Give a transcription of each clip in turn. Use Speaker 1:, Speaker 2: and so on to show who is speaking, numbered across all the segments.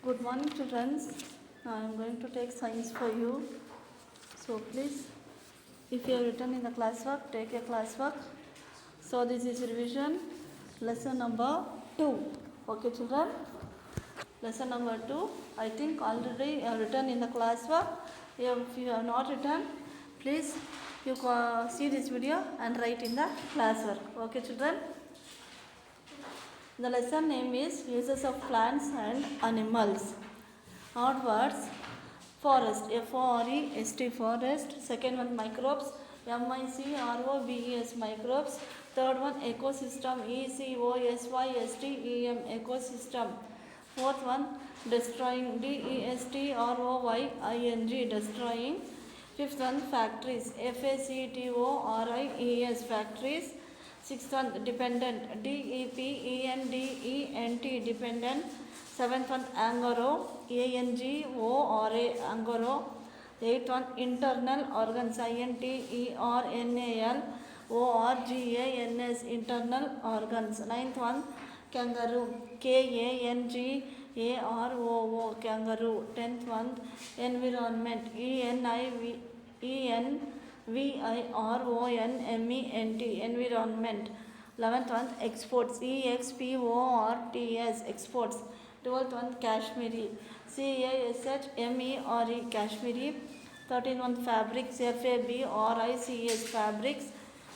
Speaker 1: Good morning, children. I am going to take science for you. So please, if you have written in the classwork, take a classwork. So this is revision, lesson number 2. Okay, children. Lesson number 2. I think already you have written in the classwork. If you have not written, please you see this video and write in the classwork. Okay, children. The lesson name is Uses of Plants and Animals. Odd words. Forest, F-O-R-E-S-T, forest. Second one, microbes, M-I-C-R-O-B-E-S, microbes. Third one, ecosystem, E-C-O-S-Y-S-T-E-M, ecosystem. Fourth one, destroying, D-E-S-T-R-O-Y-I-N-G, destroying. Fifth one, factories, F-A-C-T-O-R-I-E-S, factories. Sixth one, dependent, D-E-P-E-N-D-E-N-T, dependent. Seventh one, angoro, A-N-G-O-R-A, angoro. Eighth one, internal organs, I-N-T-E-R-N-A-L, O-R-G-A-N-S, internal organs. Ninth one, kangaroo, K-A-N-G-A-R-O-O, kangaroo. Tenth one, environment, E-N-I-V-I-R-O-N-M-E-N-T, environment. 11th one, exports, E-X-P-O-R-T-S, exports. 12th one, Kashmiri, C-A-S-H-M-E-R-E, Kashmiri. 13th one, fabrics, F-A-B-R-I-C-S, fabrics.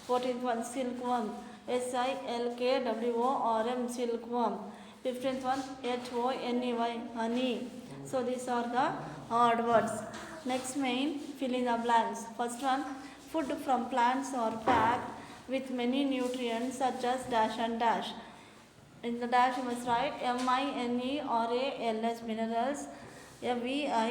Speaker 1: 14th one, silkworm, S-I-L-K-W-O-R-M, silkworm. 15th one, H-O-N-E-Y, honey. So these are the odd words. Next main, fill in the blanks. First one, food from plants are packed with many nutrients such as dash and dash. In the dash you must write M-I-N-E-R-A-L-S, minerals, V-I-T-A-M-I-N-S,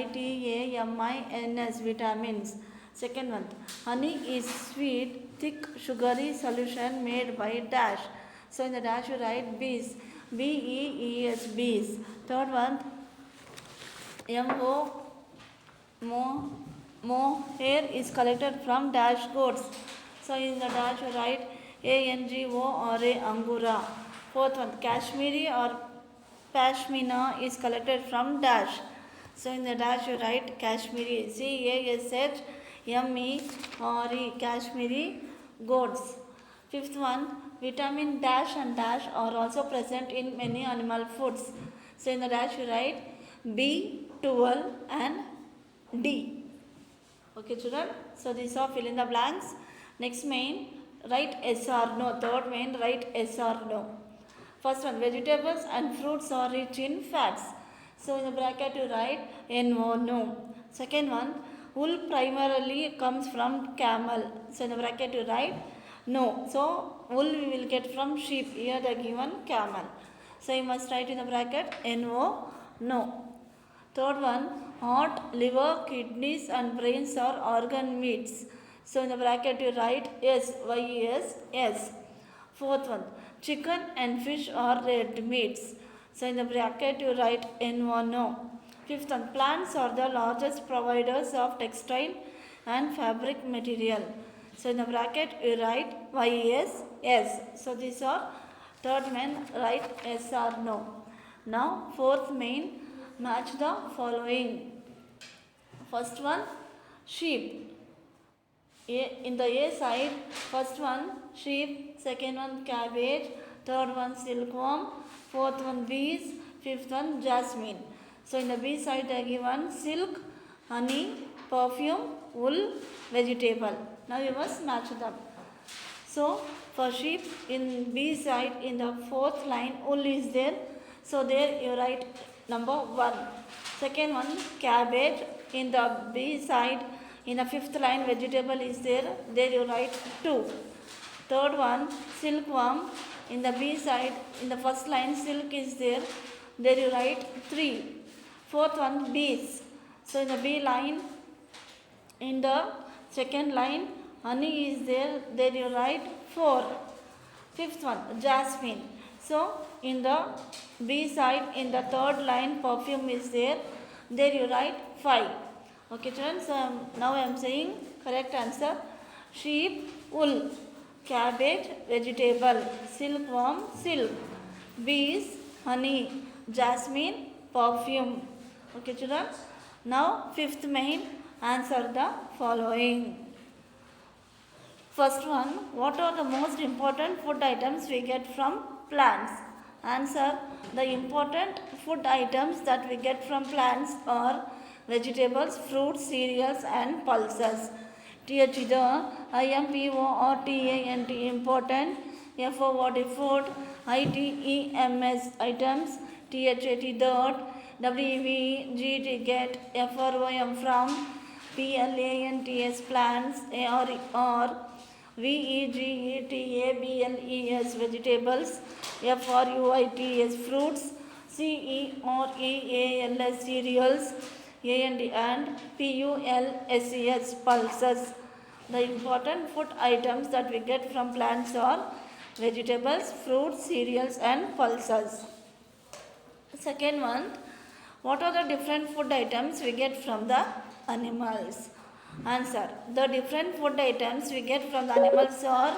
Speaker 1: vitamins. Second one, honey is sweet, thick, sugary solution made by dash. So in the dash you write bees, B-E-E-S, bees. Third one, hair is collected from dash goats. So in the dash you write A-N-G-O-R-A, angura. Fourth one, Kashmiri or Pashmina is collected from dash. So in the dash you write Kashmiri, C-A-S-H-M-E-R-E, Kashmiri goats. Fifth one, vitamin dash and dash are also present in many animal foods. So in the dash you write B12 and D. Okay, children. So these are fill in the blanks. Next main, write yes or no. Third main, write yes or no. First one, vegetables and fruits are rich in fats. So in the bracket you write N-O, no. Second one, wool primarily comes from camel. So in the bracket you write no. So wool we will get from sheep. Here the given camel. So you must write in the bracket N-O, no. Third one, heart, liver, kidneys and brains are organ meats. So in the bracket you write yes, Y-E-S, yes. Fourth one, chicken and fish are red meats. So in the bracket you write N-O, no. Fifth one, plants are the largest providers of textile and fabric material. So in the bracket you write Y-E-S, yes. So these are third main, write yes or no. Now fourth main, match the following. First one, sheep. In the A side, first one sheep, second one cabbage, third one silkworm, fourth one bees, fifth one jasmine. So in the B side they are given silk, honey, perfume, wool, vegetable. Now you must match them. So for sheep in B side in the fourth line wool is there. So there you write number 1. Second one, cabbage. In the B side, in the fifth line, vegetable is there. There you write 2. Third one, silkworm. In the B side, in the first line, silk is there. There you write 3. Fourth one, bees. So in the B line, in the second line, honey is there. There you write 4. Fifth one, jasmine. So in the B side, in the third line, perfume is there. There you write 5. Okay, children. So now I am saying correct answer. Sheep, wool. Cabbage, vegetable. Silkworm, silk. Bees, honey. Jasmine, perfume. Okay, children. Now, fifth main, answer the following. First one, what are the most important food items we get from plants? Answer, the important food items that we get from plants are vegetables, fruits, cereals and pulses. TH the IMPORTANT important, FOD food, ITEMS items, THAT dirt, WVGT get, FROM from, PLANTS plants, or VEGETABLES vegetables, FRUITS fruits, CEREALS cereals, and PULSES pulses. The important food items that we get from plants are vegetables, fruits, cereals and pulses. Second one, what are the different food items we get from the animals? Answer, the different food items we get from the animals are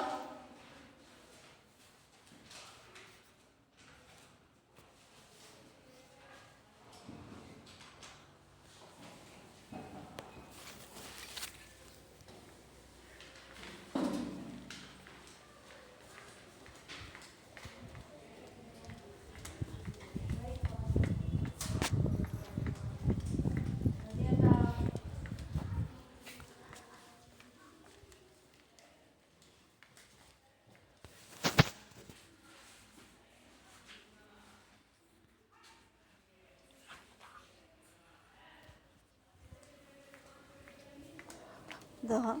Speaker 1: the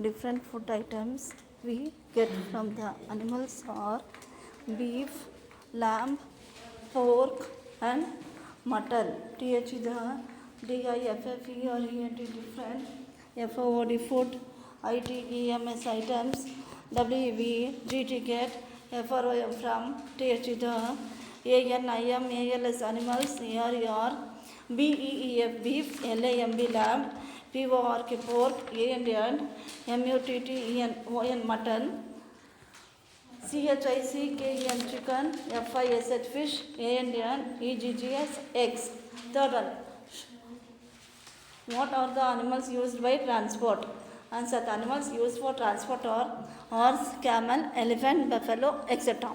Speaker 1: different food items we get from the animals are beef, lamb, pork and mutton. TH the DIFFE or ENT different, FOD food, ITEMS items, WVGT get, FROM from, TH the ANIMALS animals, ARER, BEEF beef, LAMB lamb, PORK pork, AND MUTTEN mutton, CHICKEN chicken, FISH fish, AND EGGS eggs. Third one, what are the animals used by transport? Answer, the animals used for transport are horse, camel, elephant, buffalo, etc.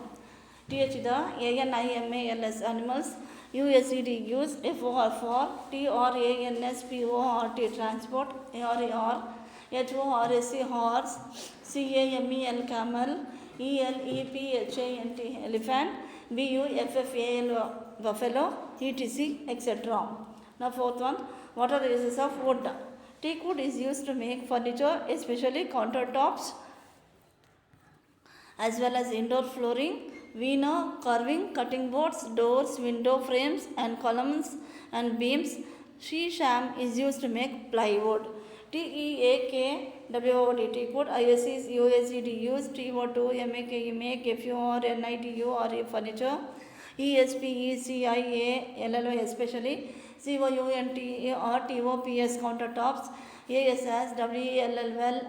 Speaker 1: TH the ANIMALS animals, USED use, FOR for, TRANSPORT transport, ARER, HORSE horse, CAMEL camel, ELEPHANT elephant, BUFFAL buffalo, etc. etc. Now fourth one, what are the uses of wood? Teak wood is used to make furniture, especially countertops, as well as indoor flooring, veneer, carving, cutting boards, doors, window frames and columns and beams. Sham is used to make plywood. TEAKWOD, teakwood, ISE, USED use, TO2, make, FURNITU or furniture, ESPECIALLO especially, COUNT or TOPS countertops, ASS, WELLL,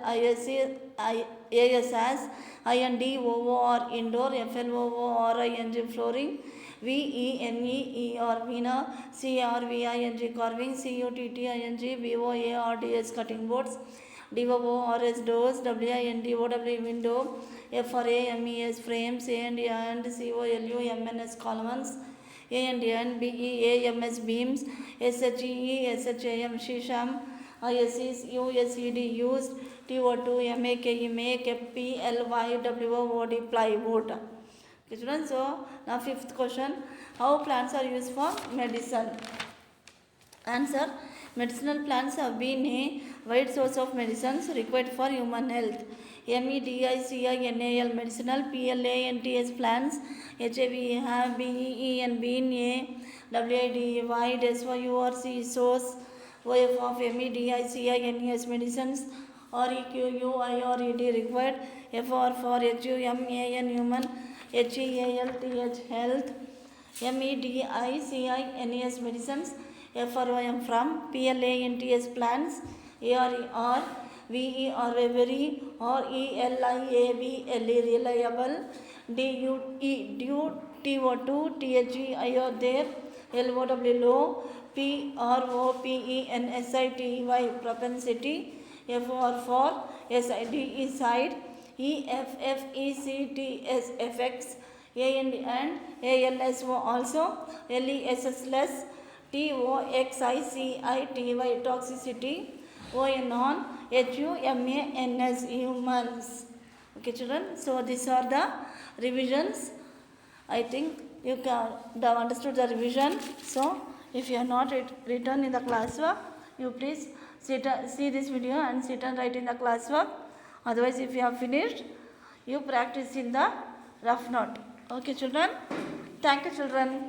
Speaker 1: ASS, INDOO or indoor, FLOO or ING flooring, VENEE or veneer, CRVING carving, CUTTING BOARDS cutting boards, DOORS doors, WINDOW window, FRAMES frames, and COLUMNS columns, BEAMS beams, SHAM shisham, ISES USED used, TO2 make, PLYWOD plywood. Okay, children, so now fifth question, how plants are used for medicine? Answer, medicinal plants have been a wide source of medicines required for human health. MEDICINAL medicinal, PLANTS plants, HIV have BEN been a WID wide SYURC source, OF of MEDICINS medicines, REQUI or ED required, FR for HUMAN human, HEALTH health, MEDICINS medicines, FROM from, PLANTS plants, ARER, VE or very, or ELIABLE reliable, DUE, TO2, THE are there, LOW low, PROPENSITY, propensity. FR SID is side. EFFECTS effects. AND ALSO also. LESS less. TOXICITY toxicity. ON on. HUMANS humans. Okay children, so these are the revisions. I think you have understood the revision. So if you have not written in the classwork, you please see this video and sit and write in the classwork. Otherwise, if you have finished, you practice in the rough note. Okay children, thank you children.